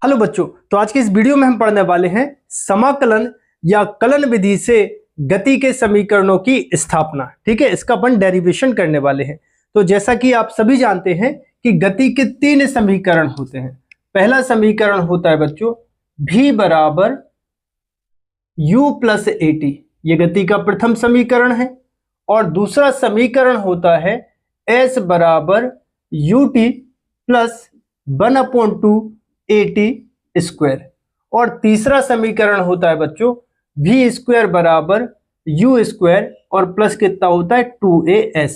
Hello बच्चों, तो आज के इस वीडियो में हम पढ़ने वाले हैं समाकलन या कलन विधि से गति के समीकरणों की स्थापना। ठीक है, इसका अपन डेरिवेशन करने वाले हैं। तो जैसा कि आप सभी जानते हैं कि गति के तीन समीकरण होते हैं। पहला समीकरण होता है बच्चों v बराबर u प्लस ए टी, ये गति का प्रथम समीकरण है। और दूसरा समीकरण होता है s बराबर u T plus 1/2 A T square. और तीसरा समीकरण होता है बच्चों v स्क्वायर बराबर u स्क्वायर और प्लस कितना होता है 2as।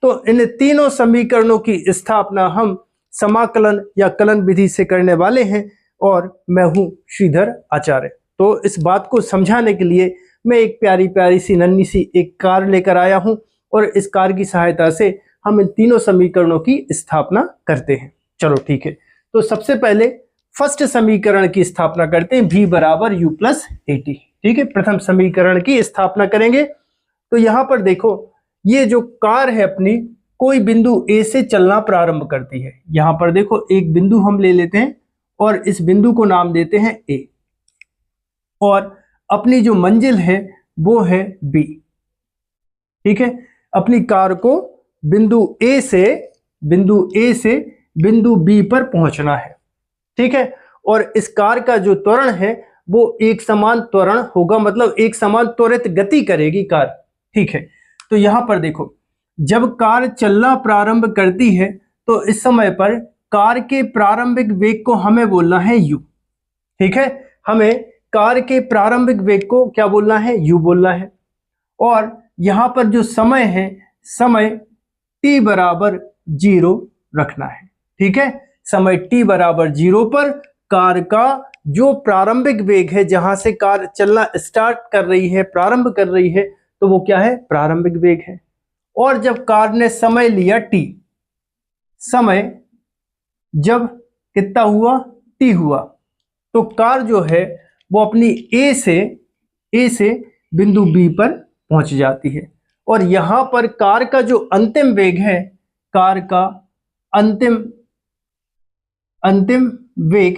तो इन तीनों समीकरणों की स्थापना हम समाकलन या कलन विधि से करने वाले हैं और मैं हूं श्रीधर आचार्य। तो इस बात को समझाने के लिए मैं एक प्यारी प्यारी सी नन्ही सी एक कार लेकर आया हूं और इस कार की सहायता से हम इन तीनों समीकरणों की स्थापना करते हैं। चलो ठीक है, तो सबसे पहले फर्स्ट समीकरण की स्थापना करते हैं v बराबर u प्लस ए टी। ठीक है, प्रथम समीकरण की स्थापना करेंगे। तो यहां पर देखो, ये जो कार है अपनी कोई बिंदु A से चलना प्रारंभ करती है। यहां पर देखो एक बिंदु हम ले लेते हैं और इस बिंदु को नाम देते हैं A और अपनी जो मंजिल है वो है B। ठीक है, अपनी कार को बिंदु A से बिंदु B पर पहुंचना है। ठीक है, और इस कार का जो त्वरण है वो एक समान त्वरण होगा, मतलब एक समान त्वरित गति करेगी कार। ठीक है, तो यहां पर देखो जब कार चलना प्रारंभ करती है तो इस समय पर कार के प्रारंभिक वेग को हमें बोलना है u। ठीक है, हमें कार के प्रारंभिक वेग को क्या बोलना है, u बोलना है। और यहां पर जो समय है, समय t बराबर 0 रखना है। ठीक है, समय t बराबर 0 पर कार का जो प्रारंभिक वेग है, जहां से कार चलना स्टार्ट कर रही है, प्रारंभ कर रही है, तो वो क्या है, प्रारंभिक वेग है। और जब कार ने समय लिया t, समय जब कितना हुआ, t हुआ, तो कार जो है वो अपनी A से बिंदु B पर पहुंच जाती है। और यहां पर कार का जो अंतिम वेग है, कार का अंतिम वेग,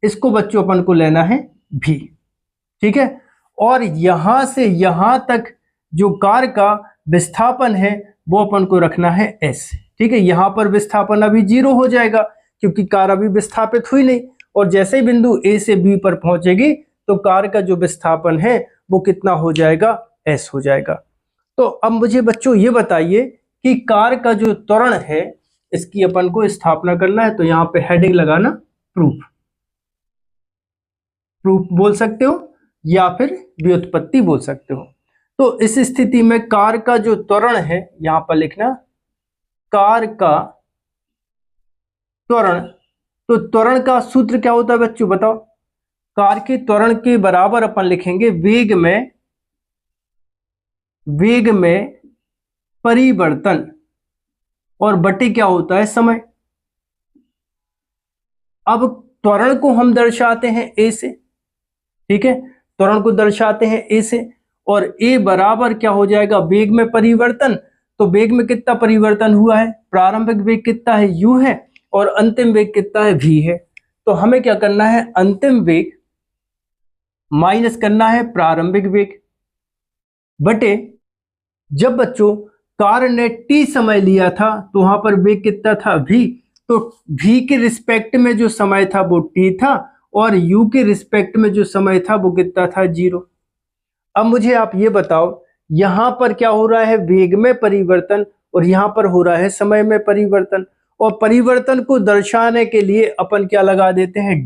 इसको बच्चों अपन को लेना है v। ठीक है, और यहां से यहां तक जो कार का विस्थापन है वो अपन को रखना है s। ठीक है, यहां पर विस्थापन अभी 0 हो जाएगा क्योंकि कार अभी विस्थापित हुई नहीं। और जैसे ही बिंदु A से B पर पहुंचेगी तो कार का जो विस्थापन है वो कितना हो जाएगा, s हो जाएगा। तो अब मुझे बच्चों ये बताइए कि कार का जो त्वरण है इसकी अपन को स्थापना करना है। तो यहां पे हेडिंग लगाना प्रूफ बोल सकते हो या फिर व्युत्पत्ति बोल सकते हो। तो इस स्थिति में कार का जो त्वरण है, यहां पर लिखना कार का त्वरण। तो त्वरण का सूत्र क्या होता है बच्चों, बताओ। कार के त्वरण के बराबर अपन लिखेंगे वेग में परिवर्तन और बटे क्या होता है, समय। अब त्वरण को हम दर्शाते हैं a से। ठीक है, त्वरण को दर्शाते हैं a से, और a बराबर क्या हो जाएगा, वेग में परिवर्तन। तो वेग में कितना परिवर्तन हुआ है, प्रारंभिक वेग कितना है, u है, और अंतिम वेग कितना है, v है। तो हमें क्या करना है, अंतिम वेग माइनस करना है प्रारंभिक वेग बटे, जब बच्चों कार ने t समय लिया था तो वहां पर वेग कितना था, v। तो v के रिस्पेक्ट में जो समय था वो t था और u के रिस्पेक्ट में जो समय था वो कितना था, 0। अब मुझे आप ये बताओ, यहां पर क्या हो रहा है, वेग में परिवर्तन, और यहां पर हो रहा है समय में परिवर्तन। और परिवर्तन को दर्शाने के लिए अपन क्या लगा देते हैं,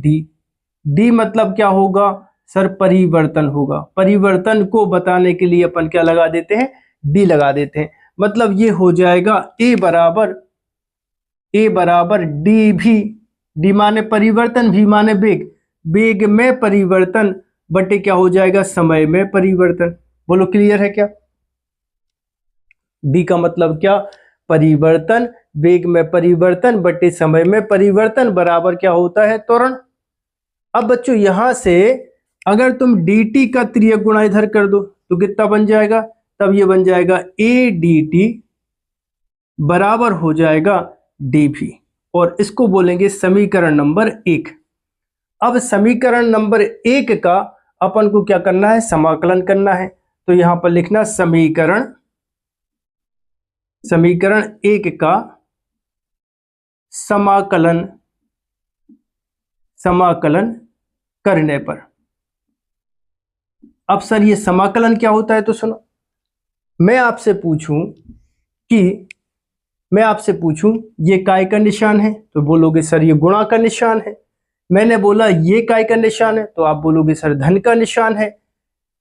d मतलब क्या होगा सर, परिवर्तन होगा। परिवर्तन को बताने के लिए अपन क्या लगा देते हैं, d लगा देते हैं। मतलब ये हो जाएगा a बराबर d माने परिवर्तन, v माने वेग, वेग में परिवर्तन बटे क्या हो जाएगा, समय में परिवर्तन। बोलो क्लियर है क्या। d का मतलब क्या, परिवर्तन, वेग में परिवर्तन बटे समय में परिवर्तन बराबर क्या होता है, त्वरण। अब बच्चों यहां से अगर तुम dt का त्रियक गुणा इधर कर दो तो कितना बन जाएगा, तब ये बन जाएगा a dt बराबर हो जाएगा dv, और इसको बोलेंगे समीकरण नंबर 1। अब समीकरण नंबर 1 का अपन को क्या करना है, समाकलन करना है। तो यहां पर लिखना समीकरण 1 का समाकलन करने पर। अब सर ये समाकलन क्या होता है, तो सुनो, मैं आपसे पूछूं ये काय का निशान है, तो बोलोगे सर ये गुणा का निशान है। मैंने बोला ये काय का निशान है, तो आप बोलोगे सर धन का निशान है।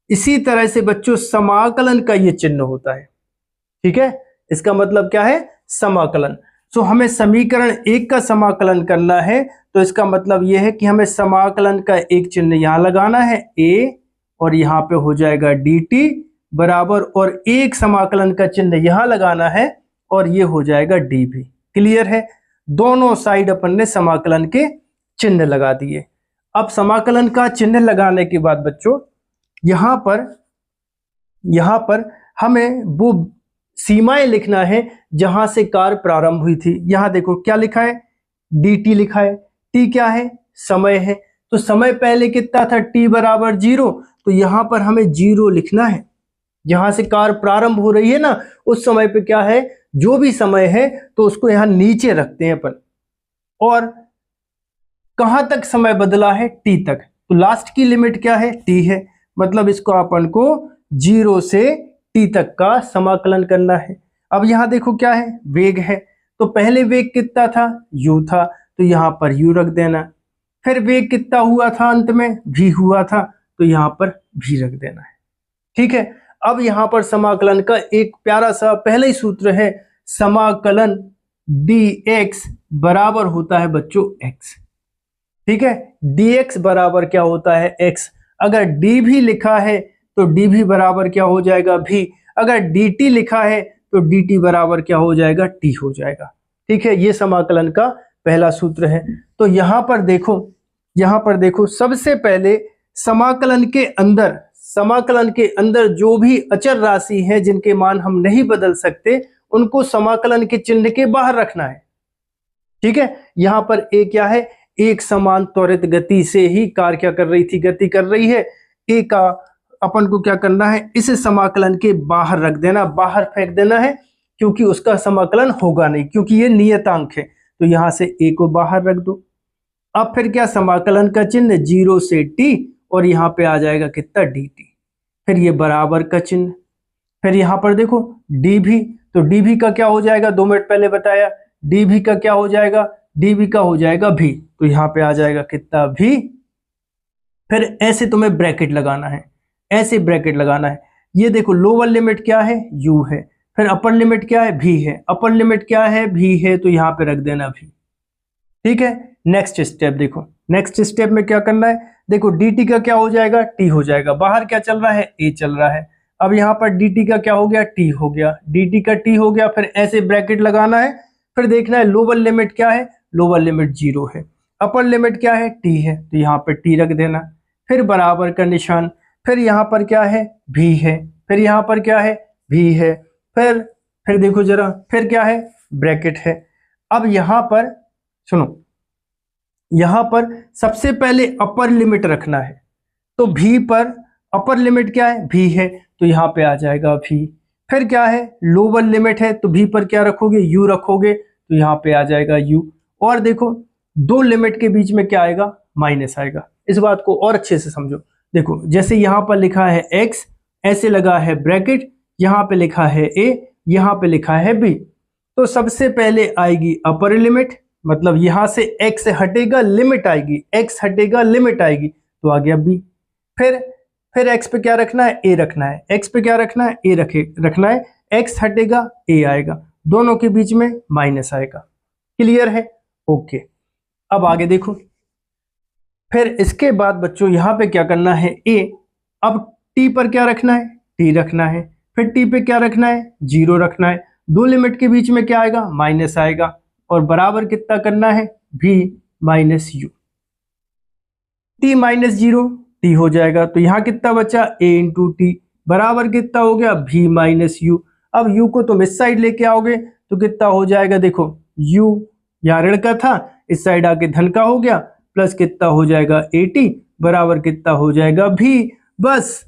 इसी तरह से बच्चों समाकलन का ये चिन्ह होता है, ठीक है। इसका मतलब क्या है, समाकलन। तो हमें समीकरण 1 का समाकलन करना है, तो इसका मतलब यह है कि हमें समाकलन का एक चिन्ह यहां लगाना है a, और यहां पे हो जाएगा dt बराबर, और एक समाकलन का चिन्ह यहां लगाना है और ये हो जाएगा dv। क्लियर है, दोनों साइड अपन ने समाकलन के चिन्ह लगा दिए। अब समाकलन का चिन्ह लगाने के बाद बच्चों यहां पर हमें वो सीमाएं लिखना है जहां से कार्य प्रारंभ हुई थी। यहां देखो क्या लिखा है, dt लिखा है। t क्या है, समय है। तो समय पहले कितना था, t बराबर 0, तो यहां पर हमें 0 लिखना है। जहां से कार्य प्रारंभ हो रही है ना, उस समय पे क्या है, जो भी समय है तो उसको यहां नीचे रखते हैं अपन। और कहां तक समय बदला है, t तक, तो लास्ट की लिमिट क्या है, t है। मतलब इसको अपन को 0 से t तक का समाकलन करना है। अब यहां देखो क्या है, वेग है। तो पहले वेग कितना था, u था, तो यहां पर u रख देना। फिर वेग कितना हुआ था, अंत में v हुआ था, तो यहां पर v रख देना है, ठीक है। अब यहां पर समाकलन का एक प्यारा सा पहला ही सूत्र है, समाकलन dx बराबर होता है बच्चों x, ठीक है। dx बराबर क्या होता है, x। अगर d भी लिखा है तो dv बराबर क्या हो जाएगा, v। अगर dt लिखा है तो dt बराबर क्या हो जाएगा, t हो जाएगा, ठीक है। ये समाकलन का पहला सूत्र है। तो यहां पर देखो सबसे पहले समाकलन के अंदर जो भी अचर राशि है जिनके मान हम नहीं बदल सकते, उनको समाकलन के चिन्ह के बाहर रखना है, ठीक है। यहां पर a क्या है, एक समान त्वरित गति से ही कार्य क्या कर रही थी, गति कर रही है। a का अपन को क्या करना है, इस समाकलन के बाहर रख देना, बाहर फेंक देना है, क्योंकि उसका समाकलन होगा नहीं, क्योंकि ये नियतांक है। तो यहां से a को बाहर रख दो। अब फिर क्या, समाकलन का चिन्ह 0 से t, और यहां पे आ जाएगा कितना, dt। फिर ये बराबर का चिन्ह। फिर यहां पर देखो dv, तो dv का क्या हो जाएगा, 2 मिनट पहले बताया, dv का क्या हो जाएगा, dv का हो जाएगा v। तो यहां पे आ जाएगा कितना, v। फिर ऐसे तुम्हें ब्रैकेट लगाना है, ऐसे ब्रैकेट लगाना है। ये देखो लोअर लिमिट क्या है, u है। फिर अपर लिमिट क्या है, v है। अपर लिमिट क्या है, v है, तो यहां पे रख देना v, ठीक है। नेक्स्ट स्टेप देखो, नेक्स्ट स्टेप में क्या करना है, देखो dt का क्या हो जाएगा, t हो जाएगा। बाहर क्या चल रहा है, a चल रहा है। अब यहाँ पर dt का क्या हो गया, t हो गया, dt का t हो गया। फिर ऐसे ब्रैकेट लगाना है। फिर देखना है लोअर लिमिट क्या है, लोअर लिमिट 0 है। अपर लिमिट क्या है, t है, तो यहाँ पर t रख देना। फिर बराबर का निशान। फिर यहाँ पर क्या है, v है। फिर यहाँ पर क्या है, v है। फिर देखो जरा, फिर क्या है, ब्रैकेट है। अब यहाँ पर सुनो, यहां पर सबसे पहले अपर लिमिट रखना है। तो v पर अपर लिमिट क्या है, v है, तो यहां पे आ जाएगा v। फिर क्या है, लोअर लिमिट है, तो v पर क्या रखोगे, u रखोगे, तो यहां पे आ जाएगा u। और देखो 2 लिमिट के बीच में क्या आएगा, माइनस आएगा। इस बात को और अच्छे से समझो। देखो जैसे यहां पर लिखा है x, ऐसे लगा है ब्रैकेट, यहां पे लिखा है a, यहां पे लिखा है b। तो सबसे पहले आएगी अपर लिमिट, मतलब यहां से x हटेगा, लिमिट आएगी, x हटेगा, लिमिट आएगी, तो आ गया b। फिर x पे क्या रखना है, a रखना है। x पे क्या रखना है, a रखना है। x हटेगा, a आएगा, दोनों के बीच में माइनस आएगा। क्लियर है, ओके। अब आगे देखो, फिर इसके बाद बच्चों यहां पे क्या करना है, a। अब t पर क्या रखना है, t रखना है। फिर t पे क्या रखना है, 0 रखना है। 2 लिमिट के बीच में क्या आएगा, माइनस आएगा। और बराबर कितना करना है, v minus u। t minus 0 t हो जाएगा, तो यहां कितना बचा, a इंटू टी, बराबर कितना हो गया, v माइनस u। अब u को तुम इस साइड लेके आओगे तो कितना हो जाएगा, देखो u यहाँ ऋण का था, इस साइड आके धन का हो गया, प्लस कितना हो जाएगा AT बराबर कितना हो जाएगा V। बस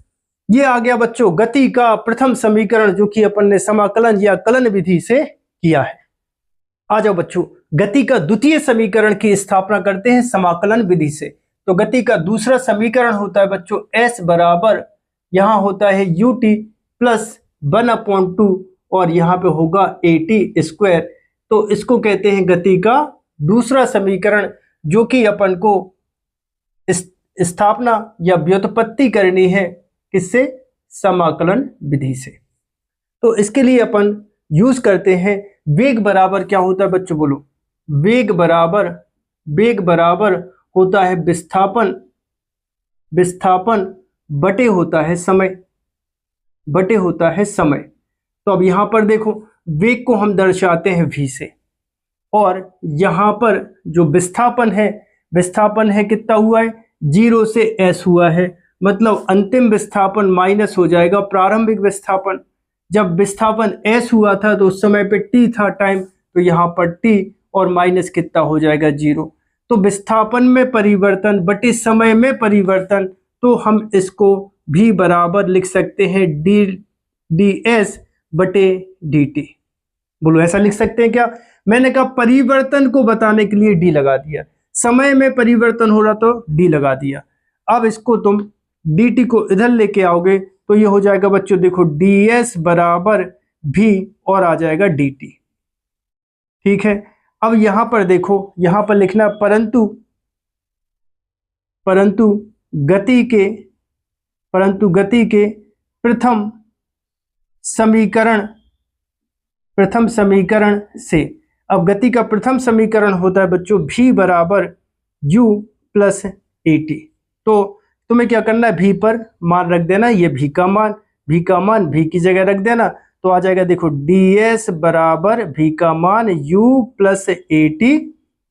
ये आ गया बच्चों गति का प्रथम समीकरण, जो कि अपन ने समाकलन या कलन विधि से किया है। आ जाओ बच्चों, गति का द्वितीय समीकरण की स्थापना करते हैं समाकलन विधि से। तो गति का दूसरा समीकरण होता है बच्चों S बराबर, यहां होता है UT प्लस 1/2 और यहाँ पे होगा AT स्क्वायर। तो इसको कहते हैं गति का दूसरा समीकरण, जो कि अपन को स्थापना या व्युत्पत्ति करनी है किससे? समाकलन विधि से। तो इसके लिए अपन यूज करते हैं वेग बराबर क्या होता है बच्चों, बोलो। वेग बराबर होता है विस्थापन बटे होता है समय। तो अब यहां पर देखो वेग को हम दर्शाते हैं v से, और यहां पर जो विस्थापन है कितना हुआ है? 0 से s हुआ है, मतलब अंतिम विस्थापन माइनस हो जाएगा प्रारंभिक विस्थापन। जब विस्थापन s हुआ था तो उस समय पे t था टाइम, तो यहाँ पर t और माइनस कितना हो जाएगा? 0। तो विस्थापन में परिवर्तन बटे समय में परिवर्तन, तो हम इसको भी बराबर लिख सकते हैं ds बटे dt। बोलो ऐसा लिख सकते हैं क्या? मैंने कहा परिवर्तन को बताने के लिए d लगा दिया, समय में परिवर्तन हो रहा तो d लगा दिया। अब इसको तुम dt को इधर लेके आओगे तो ये हो जाएगा बच्चों, देखो ds बराबर v और आ जाएगा dt। ठीक है, अब यहां पर देखो, यहां पर लिखना परंतु गति के प्रथम समीकरण से। अब गति का प्रथम समीकरण होता है बच्चों v बराबर u प्लस AT। तो तुम्हें क्या करना है? v पर मान रख देना, ये v का मान v की जगह रख देना, तो आ जाएगा देखो ds बराबर v का मान u प्लस AT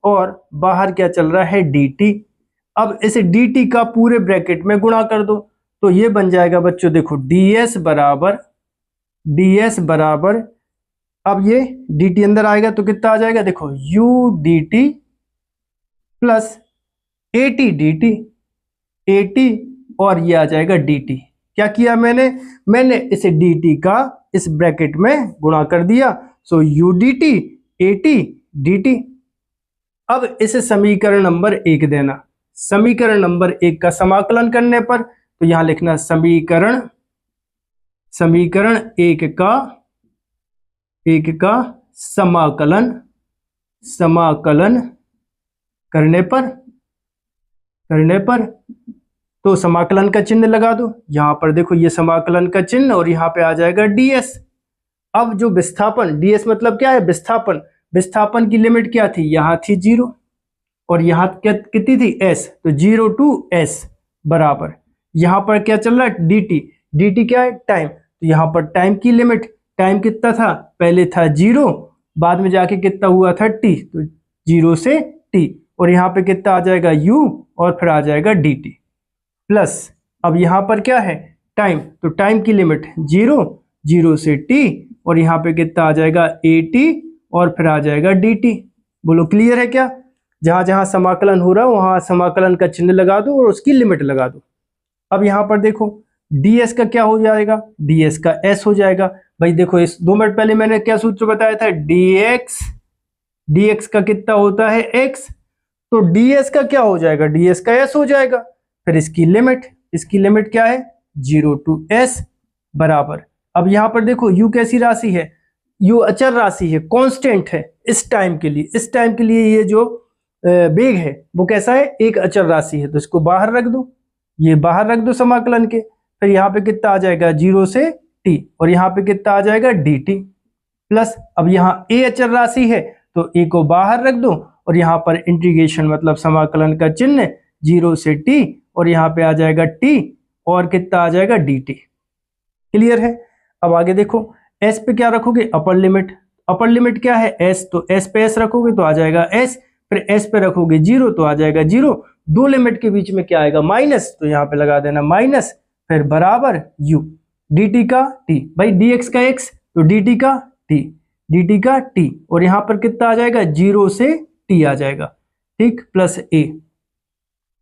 और बाहर क्या चल रहा है? dt। अब इसे dt का पूरे ब्रैकेट में गुणा कर दो, तो ये बन जाएगा बच्चों देखो ds बराबर, अब ये dt अंदर आएगा तो कितना आ जाएगा? देखो u dt प्लस AT और ये आ जाएगा dt। क्या किया मैंने इसे dt का इस ब्रैकेट में गुणा कर दिया, सो u dt AT dt। अब इसे समीकरण नंबर 1 देना। समीकरण नंबर 1 का समाकलन करने पर तो यहां लिखना समीकरण 1 का समाकलन करने पर तो समाकलन का चिन्ह लगा दो। यहां पर देखो ये समाकलन का चिन्ह और यहां पे आ जाएगा ds। अब जो विस्थापन, ds मतलब क्या है? विस्थापन की लिमिट क्या थी? यहां थी 0 और यहां कितनी थी? s। तो 0 to s बराबर, यहां पर क्या चल रहा है? dt क्या है? टाइम। तो यहां पर टाइम की लिमिट, टाइम कितना था? पहले था 0, बाद में जाके कितना हुआ था? t। तो 0 से t और यहाँ पे कितना आ जाएगा? u और फिर आ जाएगा dt प्लस, अब यहाँ पर क्या है? टाइम। तो टाइम की लिमिट 0 से t और यहाँ पे कितना आ जाएगा? AT और फिर आ जाएगा dt। बोलो क्लियर है क्या? जहां जहां समाकलन हो रहा है वहां समाकलन का चिन्ह लगा दो और उसकी लिमिट लगा दो। अब यहाँ पर देखो ds का क्या हो जाएगा? ds का s हो जाएगा। भाई देखो इस 2 मिनट पहले मैंने क्या सूत्र बताया था? dx का कितना होता है? x। तो ds का क्या हो जाएगा? ds का s हो जाएगा। फिर इसकी लिमिट क्या है? 0 to s बराबर। अब यहाँ पर देखो u कैसी राशि है? u अचर राशि है, कांस्टेंट है। इस टाइम के लिए ये जो वेग है वो कैसा है? एक अचर राशि है, तो इसको बाहर रख दो, ये बाहर रख दो समाकलन के। फिर यहाँ पे कितना आ जाएगा? 0 से t और यहाँ पे कितना आ जाएगा? dt प्लस, अब यहाँ a अचर राशि है तो a को बाहर रख दो और यहाँ पर इंटीग्रेशन मतलब समाकलन का चिन्ह 0 से t और यहाँ पे आ जाएगा t और कितना आ जाएगा? dt। क्लियर है? अब आगे देखो s पे क्या रखोगे? अपर लिमिट क्या है? s। तो s पे s रखोगे तो आ जाएगा s, फिर s पे रखोगे 0 तो आ जाएगा 0। 2 लिमिट के बीच में क्या आएगा? माइनस, तो यहाँ पे लगा देना माइनस, फिर बराबर u dt का t। भाई dx का x तो dt का t और यहाँ पर कितना आ जाएगा? 0 से t आ जाएगा, ठीक, प्लस a।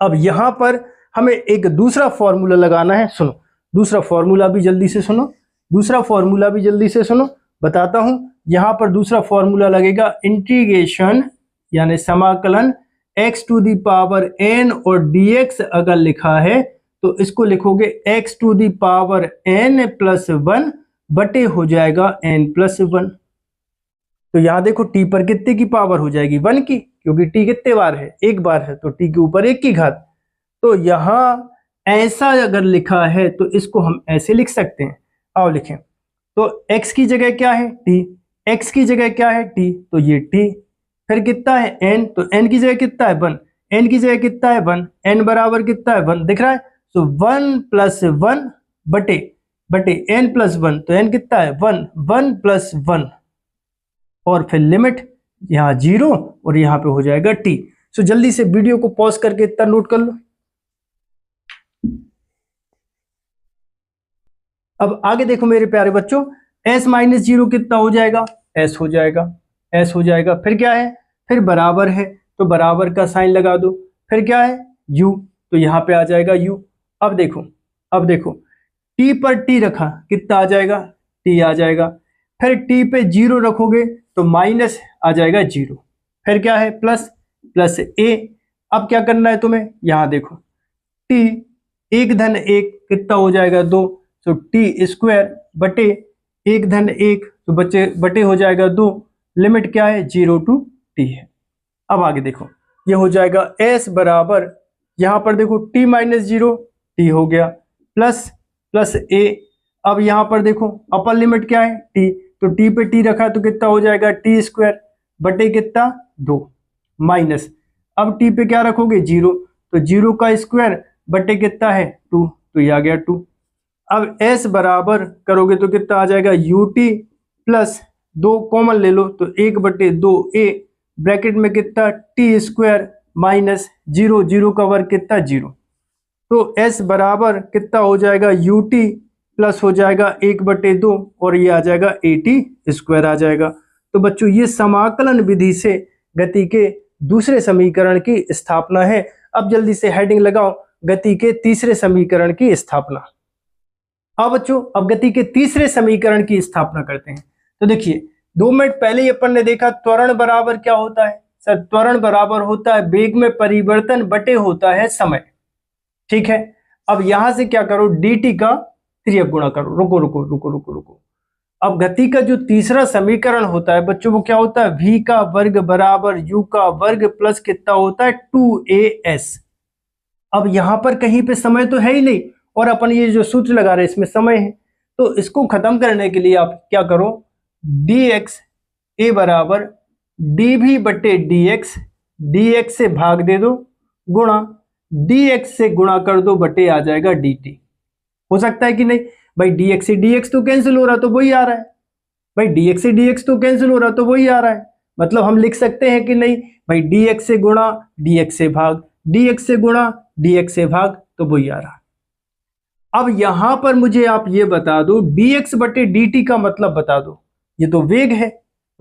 अब यहां पर हमें एक दूसरा फॉर्मूला लगाना है। सुनो, दूसरा फॉर्मूला भी जल्दी से सुनो, दूसरा फॉर्मूला भी जल्दी से सुनो, बताता हूं। यहां पर दूसरा फॉर्मूला लगेगा इंटीग्रेशन यानी समाकलन x to the power n और dx अगर लिखा है तो इसको लिखोगे x to the power n plus 1 बटे हो जाएगा n प्लस 1। तो यहां देखो t पर कितने की पावर हो जाएगी 1 की, क्योंकि t कितने बार है, एक बार है, तो t के ऊपर 1 की घात। तो यहां ऐसा अगर लिखा है तो इसको हम ऐसे लिख सकते हैं। आओ लिखें। तो x की जगह क्या है t, x की जगह क्या है t, तो ये t, फिर कितना है n, तो n की जगह कितना है 1, n की जगह कितना है 1, n बराबर कितना है 1 दिख रहा है। तो 1 प्लस 1 बटे n प्लस 1, तो n कितना है 1, 1 प्लस 1 और फिर लिमिट यहाँ 0 और यहाँ पे हो जाएगा t। सो जल्दी से वीडियो को पॉज करके इतना नोट कर लो। अब आगे देखो मेरे प्यारे बच्चों, s माइनस 0 कितना हो जाएगा, s हो जाएगा, s हो जाएगा। फिर क्या है, फिर बराबर है तो बराबर का साइन लगा दो। फिर क्या है u, तो यहाँ पे आ जाएगा u। अब देखो t पर t रखा कितना आ जाएगा, t आ जाएगा। फिर t पे 0 रखोगे तो माइनस आ जाएगा 0। फिर क्या है प्लस a। अब क्या करना है तुम्हें, यहाँ देखो t 1 धन 1 कितना हो जाएगा 2, तो t स्क्वायर बटे 1 धन 1 तो बटे हो जाएगा 2। लिमिट क्या है 0 टू t है। अब आगे देखो ये हो जाएगा s बराबर, यहाँ पर देखो t माइनस 0 t हो गया प्लस a। अब यहाँ पर देखो अपर लिमिट क्या है t, तो t पे t रखा तो कितना हो जाएगा t स्क्वायर बटे कितना 2 माइनस, अब t पे क्या रखोगे 0, तो 0 का स्क्वायर बटे कितना है 2, तो ये आ गया 2। अब s बराबर करोगे तो कितना आ जाएगा ut प्लस 2 कॉमन ले लो तो 1 बटे 2a ब्रैकेट में कितना t स्क्वायर माइनस 0, 0 का वर्ग कितना 0। तो s बराबर कितना हो जाएगा ut प्लस हो जाएगा 1 बटे 2 और ये आ जाएगा at स्क्वायर आ जाएगा। तो बच्चों ये समाकलन विधि से गति के दूसरे समीकरण की स्थापना है। अब जल्दी से हेडिंग लगाओ, गति के तीसरे समीकरण की स्थापना। अब बच्चों अब गति के तीसरे समीकरण की स्थापना करते हैं। तो देखिए 2 मिनट पहले ही अपन ने देखा त्वरण बराबर क्या होता है, सर त्वरण बराबर होता है वेग में परिवर्तन बटे होता है समय, ठीक है। अब यहां से क्या करो dt का तिर्यक गुणा करो। रुको। अब गति का जो तीसरा समीकरण होता है बच्चों वो क्या होता है, v का वर्ग बराबर u का वर्ग प्लस कितना होता है 2as। अब यहां पर कहीं पे समय तो है ही नहीं और अपन ये जो सूत्र लगा रहे हैं इसमें समय है, तो इसको खत्म करने के लिए आप क्या करो dx a बराबर dv बटे dx से भाग दे दो गुणा dx से गुणा कर दो बटे आ जाएगा dt। हो सकता है कि नहीं भाई, dx से dx तो कैंसिल हो रहा तो वही आ रहा है भाई, dx से dx तो कैंसिल हो रहा तो वही आ रहा है। मतलब हम लिख सकते हैं कि नहीं भाई dx से गुणा dx से भाग, dx से गुणा dx से भाग, तो वही आ रहा। अब यहां पर मुझे आप ये बता दो dx बटे dt का मतलब बता दो। ये तो वेग है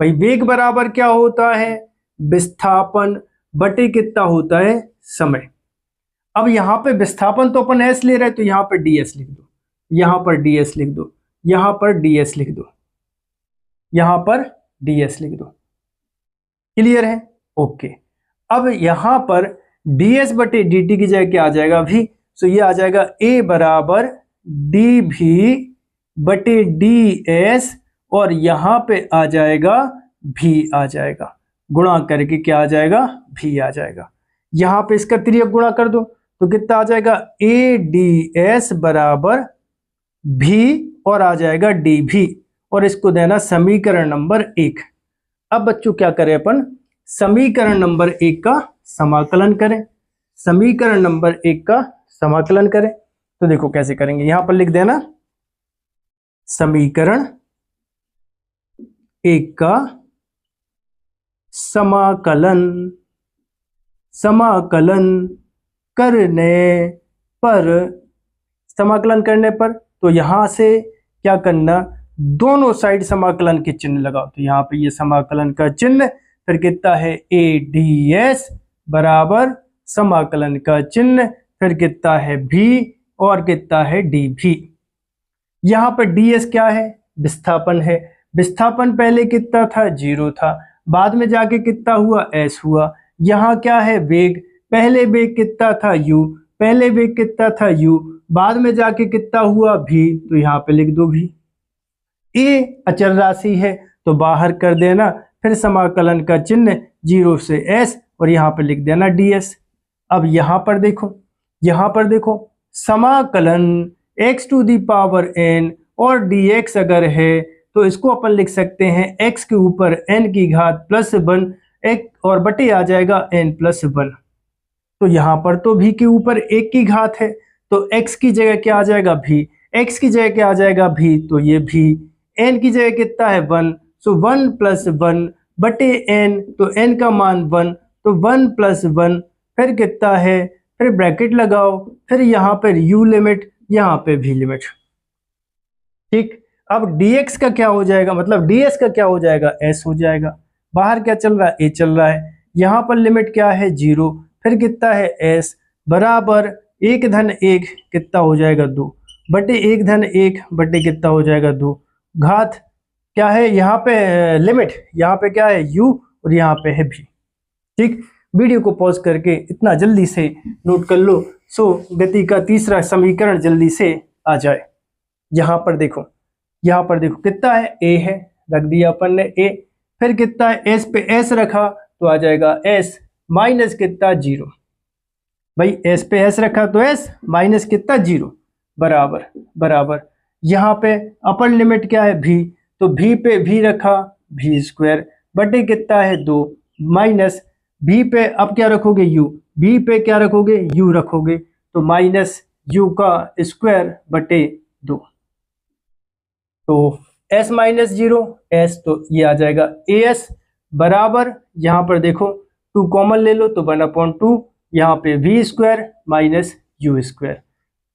भाई, वेग बराबर क्या होता है विस्थापन बटे कितना होता है समय। अब यहाँ पे विस्थापन तो अपन s ले रहे हैं तो यहाँ पर ds लिख दो, यहाँ पर ds लिख दो, यहाँ पर ds लिख दो, यहाँ पर ds लिख दो। क्लियर है, ओके। अब यहाँ पर ds बटे dt की जगह क्या आ जाएगा v, तो ये आ जाएगा a बराबर dv बटे ds और यहाँ पे आ जाएगा v आ जाएगा, गुणा करके क्या आ जाएगा v आ जाएगा। यहाँ पे इसका तिर्यक गुणा कर दो तो कितना आ जाएगा ads बराबर v और आ जाएगा dv और इसको देना समीकरण नंबर 1। अब बच्चों क्या करें अपन समीकरण नंबर 1 का समाकलन करें, समीकरण नंबर 1 का समाकलन करें। तो देखो कैसे करेंगे, यहां पर लिख देना समीकरण 1 का समाकलन करने पर तो यहां से क्या करना, दोनों साइड समाकलन के चिन्ह लगाओ। तो यहाँ पे ये समाकलन का चिन्ह, फिर कितना है ads बराबर समाकलन का चिन्ह, फिर कितना है भी और कितना है डी भी। यहाँ पर ds क्या है, विस्थापन है। विस्थापन पहले कितना था, 0 था, बाद में जाके कितना हुआ, s हुआ। यहाँ क्या है, वेग। पहले वेग कितना था, u, पहले वेग कितना था u, बाद में जाके कितना हुआ, v, तो यहाँ पे लिख दो v। a अचल राशि है तो बाहर कर देना, फिर समाकलन का चिन्ह 0 से s और यहाँ पे लिख देना ds। अब यहाँ पर देखो समाकलन x to the power n और dx अगर है तो इसको अपन लिख सकते हैं x के ऊपर n की घात +1 एक और बटे आ जाएगा n+1। तो यहाँ पर तो v के ऊपर 1 की घात है तो x की जगह क्या आ जाएगा, v, x की जगह क्या आ जाएगा, v, तो ये v, n की जगह कितना है 1, सो 1+1 बटे n, तो n का मान 1, तो 1+1, फिर कितना है, फिर ब्रैकेट लगाओ, फिर यहाँ पर u लिमिट, यहाँ पे v लिमिट। ठीक, अब dx का क्या हो जाएगा, मतलब ds का क्या हो जाएगा, s हो जाएगा। बाहर क्या चल रहा है, a चल रहा है। यहाँ पर लिमिट क्या है, 0, फिर कितना है s बराबर 1-1 कितना हो जाएगा 2 बटे 1-1 बटे कितना हो जाएगा 2, घात क्या है यहाँ पे, लिमिट यहाँ पे क्या है u और यहाँ पे है v। ठीक, वीडियो को पॉज करके इतना जल्दी से नोट कर लो सो गति का तीसरा समीकरण जल्दी से आ जाए। यहाँ पर देखो कितना है, a है, रख दिया अपन ने a, फिर कितना है, s पे s रखा तो आ जाएगा s माइनस कितना 0, भाई s पे s रखा तो s माइनस कितना 0 बराबर यहाँ पे अपर लिमिट क्या है v, तो v पे v रखा v² बटे कितना है 2 माइनस v पे अब क्या रखोगे u, v पे क्या रखोगे, u रखोगे, तो माइनस u का स्क्वायर बटे 2, तो s माइनस 0 s, तो ये आ जाएगा as बराबर, यहाँ पर देखो 2 कॉमन ले लो तो 1/2, यहाँ पे v² माइनस u²,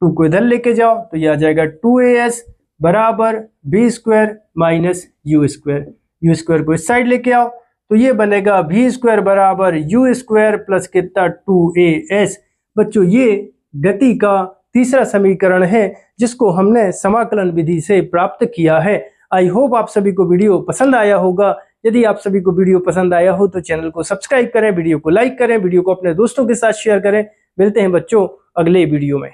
2 को इधर लेके जाओ तो ये आ जाएगा 2as बराबर v² माइनस u² को इस साइड लेके आओ तो ये बनेगा v² बराबर u² प्लस कितना 2as। बच्चों ये गति का तीसरा समीकरण है जिसको हमने समाकलन विधि से प्राप्त किया है। आई होप आप सभी को वीडियो पसंद आया होगा। यदि आप सभी को वीडियो पसंद आया हो तो चैनल को सब्सक्राइब करें, वीडियो को लाइक करें, वीडियो को अपने दोस्तों के साथ शेयर करें। मिलते हैं बच्चों अगले वीडियो में।